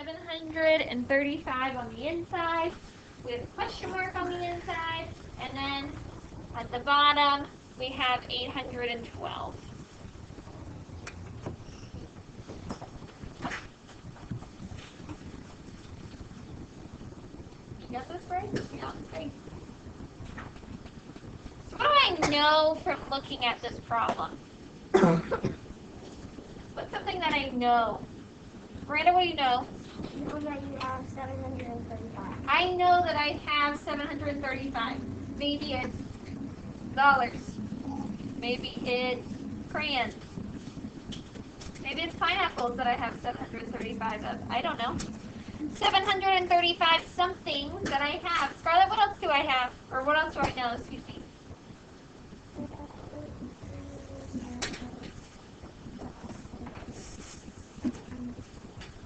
735 on the inside with question mark on the inside, and then at the bottom we have 812. You got this right? Yeah, great. So what do I know from looking at this problem? What's something that I know? Miranda, what do you know? You know that you have 735. I know that I have 735. Maybe it's dollars. Maybe it's crayons. Maybe it's pineapples that I have 735 of. I don't know. 735 something that I have. Scarlett, what else do I have? Or what else do I know? Excuse me.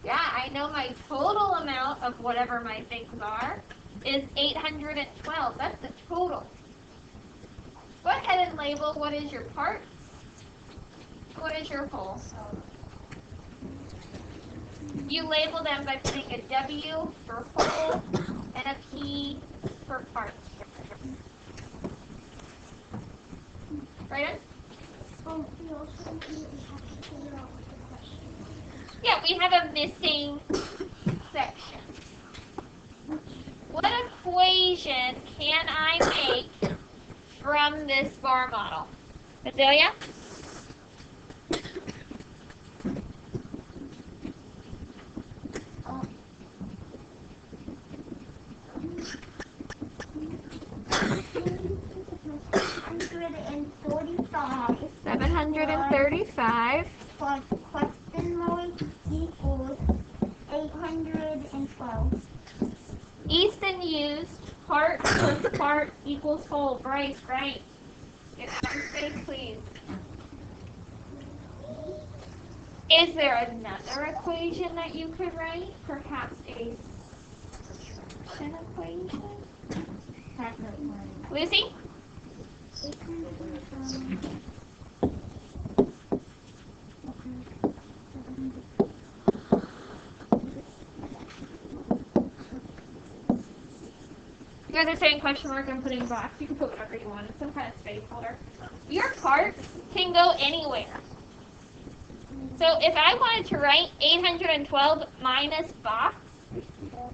Yeah, I know my total amount of whatever my things are is 812. That's the total. Go ahead and label what is your part. What is your whole? You label them by putting a W for whole and a P for part. Right? We also have to figure out what the question is. Yeah, we have a missing section. What equation can I make from this bar model? Azalea? $735 plus question mark equals 812. Easton used part plus part equals whole. Bryce, right? Get some space, please. Is there another equation that you could write? Perhaps a subtraction equation? Lucy? You guys are saying question mark, I'm putting box. You can put whatever you want. It's some kind of space holder. Your parts can go anywhere. So if I wanted to write 812 minus box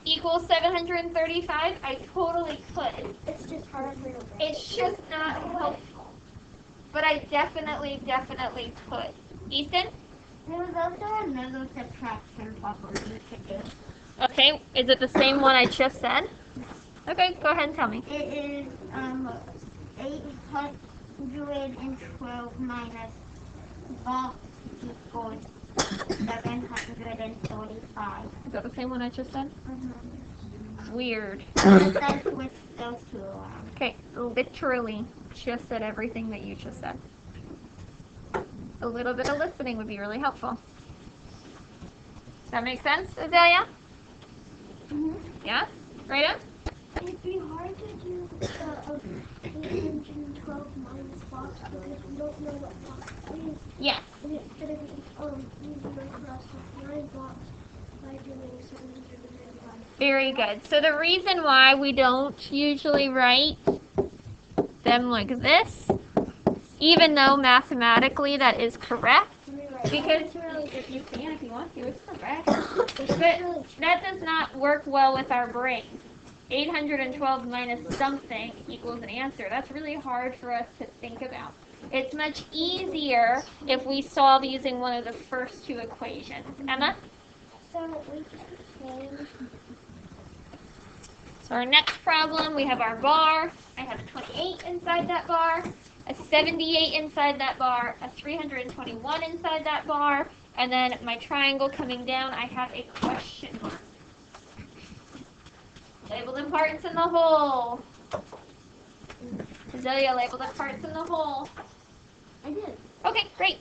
equals 735, I totally could. It's just hard for you. It's just not helpful. But I definitely could. Easton? There was also another subtraction problem you could do. Okay, is it the same one I just said? Okay, go ahead and tell me. It is 812 minus box equals 735. Is that the same one I just said? Weird. That's with those two around. Okay, literally just said everything that you just said. A little bit of listening would be really helpful. Does that make sense, Azalea? Yeah? Right up? It'd be hard to do 812 minus box because we don't know what box is. Yes. And instead of using a cross with 9 box by doing 735. Very good. So the reason why we don't usually write them like this, even though mathematically that is correct, because if you want to, it's correct. But that does not work well with our brain. 812 minus something equals an answer. That's really hard for us to think about. It's much easier if we solve using one of the first two equations. Emma? So we can say... So our next problem, we have our bar. I have a 28 inside that bar, a 78 inside that bar, a 321 inside that bar, and then my triangle coming down, I have a question mark. Label the parts in the hole. Azalea, label the parts in the hole. I did. Okay, great.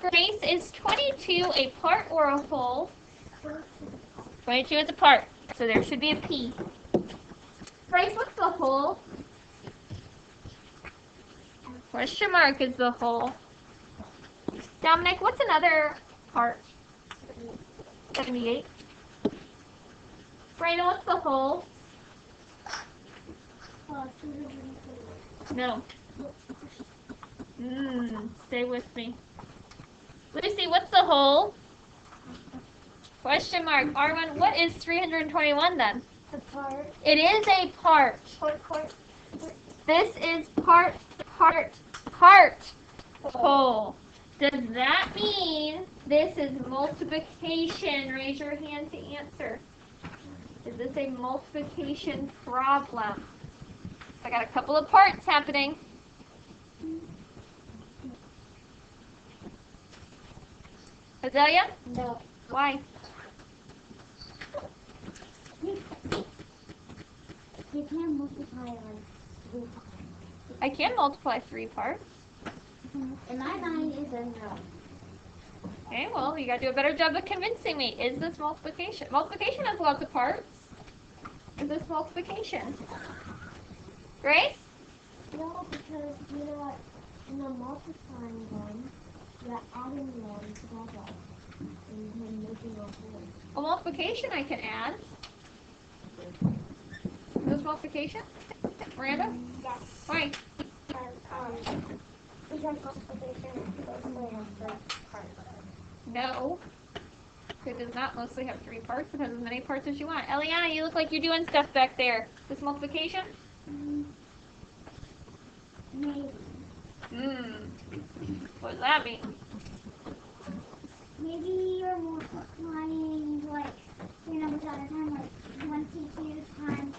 Grace, is 22 a part or a whole? 22 is a part, so there should be a P. Grace, what's the whole? Question mark is the whole. Dominic, what's another part? 78. Brayden, what's the whole? 221. No. Stay with me. Lucy, what's the whole? Question mark. R1, what is 321 then? The part. It is a part. Part. This is part whole. Does that mean this is multiplication? Raise your hand to answer. Is this a multiplication problem? I got a couple of parts happening. Azalea? No. Why? You can't multiply on 3 parts. I can multiply 3 parts. In my mind, it's a no. Okay, well, you gotta do a better job of convincing me. Is this multiplication? Multiplication has lots of parts. Is this multiplication? Grace? No, because you know what? In the multiplying one, you're adding them together and then making a whole. Well, multiplication I can add. Is this multiplication? Miranda? Yes. Why? Because multiplication is mostly a first part. No. It does not mostly have 3 parts. It has as many parts as you want. Eliana, you look like you're doing stuff back there. This multiplication? Maybe. What does that mean? Maybe you're multiplying like your numbers at a time, like 22 times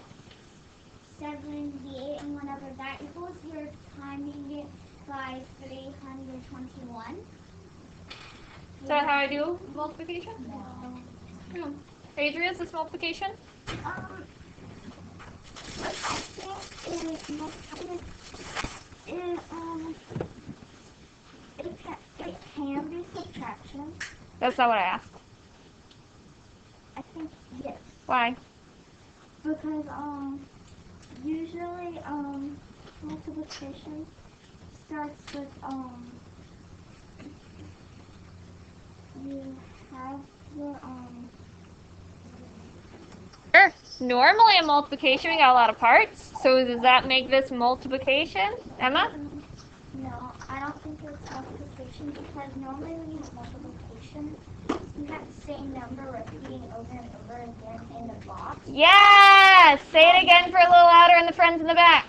78, and whenever that equals, you're timing it by 321. Is that how I do multiplication? No. Adria, is this multiplication? I think it can be subtraction. That's not what I asked. I think yes. Why? Because usually multiplication starts with you have your Sure. Normally in multiplication we got a lot of parts. So does that make this multiplication? Emma? no, I don't think it's multiplication because normally when you have multiplication, you have the same number repeating over and over again in the box. Yes! Say it again for a little louder and the friends in the back.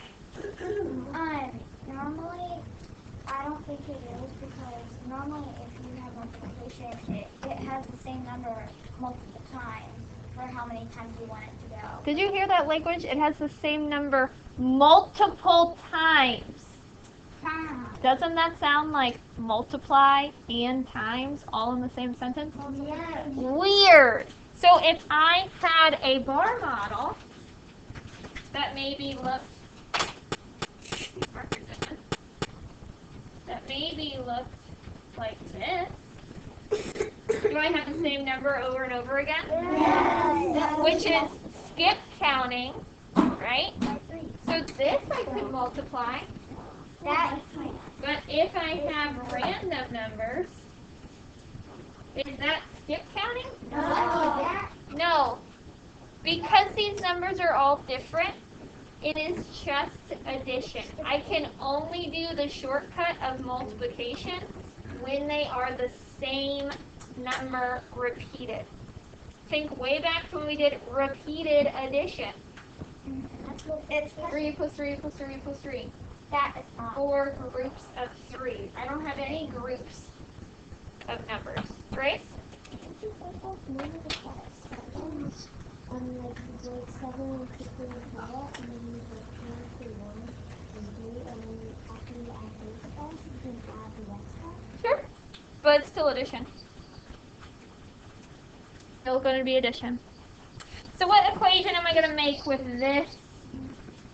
Normally, I don't think it is because normally if you have multiplication, it has the same number multiple times for how many times you want it to go. Did you hear that language? It has the same number multiple times. Doesn't that sound like multiply and times all in the same sentence? Yes. Weird. So if I had a bar model that maybe looked like this, do I have the same number over and over again? Yes. Which is skip counting, right? So this I could multiply. But if I have random numbers, is that skip counting? No. Because these numbers are all different, it is just addition. I can only do the shortcut of multiplication when they are the same number repeated. Think way back to when we did repeated addition. It's 3 plus 3 plus 3 plus 3. That is not. 4 groups of 3. I don't have any groups of numbers. Grace? Sure. But it's still addition. Still going to be addition. So what equation am I going to make with this?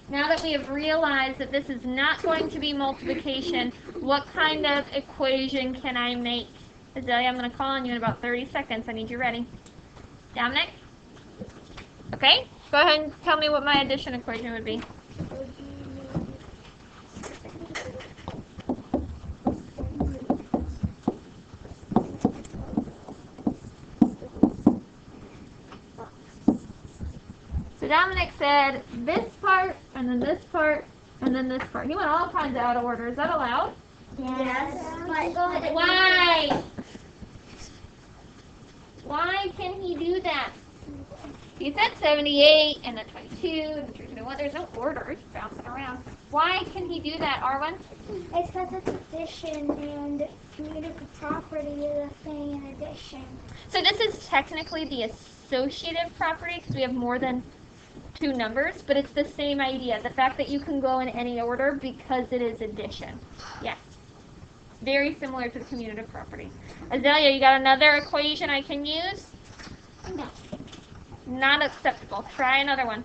Now that we have realized that this is not going to be multiplication, what kind of equation can I make? Azalea, I'm going to call on you in about 30 seconds. I need you ready. Dominic? Okay, go ahead and tell me what my addition equation would be. So Dominic said this part, and then this part, and then this part. He went all kinds of out of order. Is that allowed? Yes. But Why? Why can he do that? He said 78, and then 22, and 321. There's no order. It's bouncing around. Why can he do that, Arwen? it's because it's addition and commutative property is a thing in addition. So this is technically the associative property because we have more than two numbers, but it's the same idea. The fact that you can go in any order because it is addition. Yes. Very similar to the commutative property. Azalea, you got another equation I can use? No. Not acceptable. Try another one.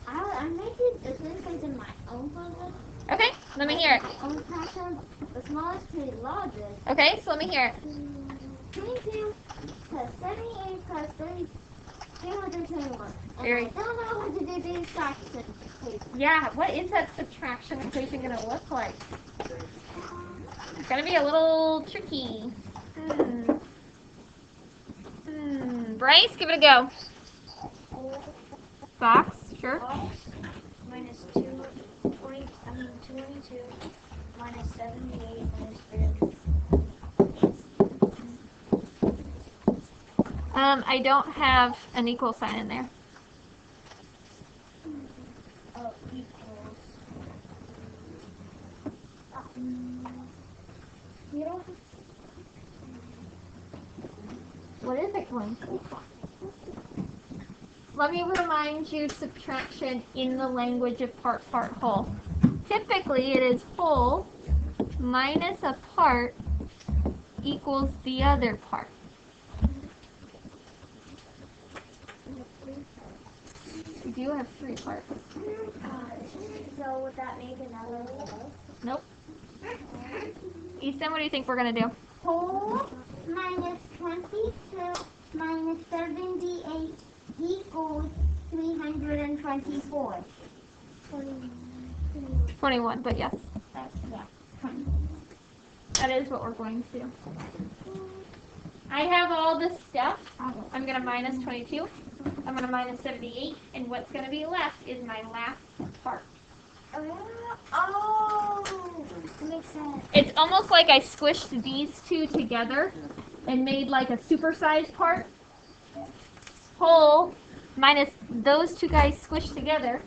I'm making the things in my own puzzle. Okay, let me hear it. My own pattern. The smallest to the largest. Okay, so let me hear it. 22 plus 78 plus 321. Very- I don't know what to do these fractions, please. Yeah, what is that subtraction equation going to look like? It's going to be a little tricky. Bryce, give it a go. Box, sure. Minus 22 minus 78 minus 300. I don't have an equal sign in there. Oh, equals. You don't. What is it going to look like? Let me remind you subtraction in the language of part, whole. Typically, it is whole minus a part equals the other part. We do have three parts. So would that make another whole? Nope. Easton, what do you think we're going to do? Whole minus 22 minus 78 equals 324. 21, but yes. Yeah. That is what we're going to do. I have all this stuff. I'm going to minus 22. I'm going to minus 78. And what's going to be left is my last part. Oh, makes sense. It's almost like I squished these two together and made like a supersized part. Whole minus those two guys squished together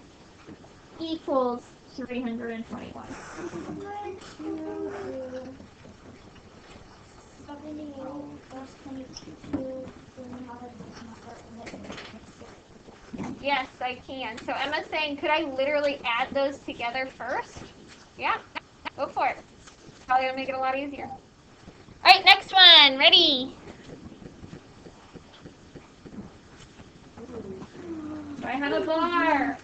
equals 321. 78 plus 22. Yes, I can. So Emma's saying, could I literally add those together first? Yeah, go for it. Probably gonna make it a lot easier. All right, next one. Ready? So I have a bar.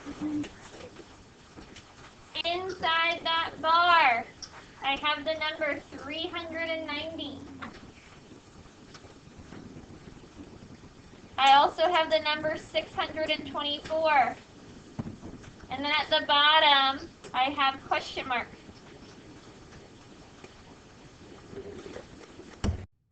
Inside that bar, I have the number 390. I also have the number 624. And then at the bottom, I have question marks.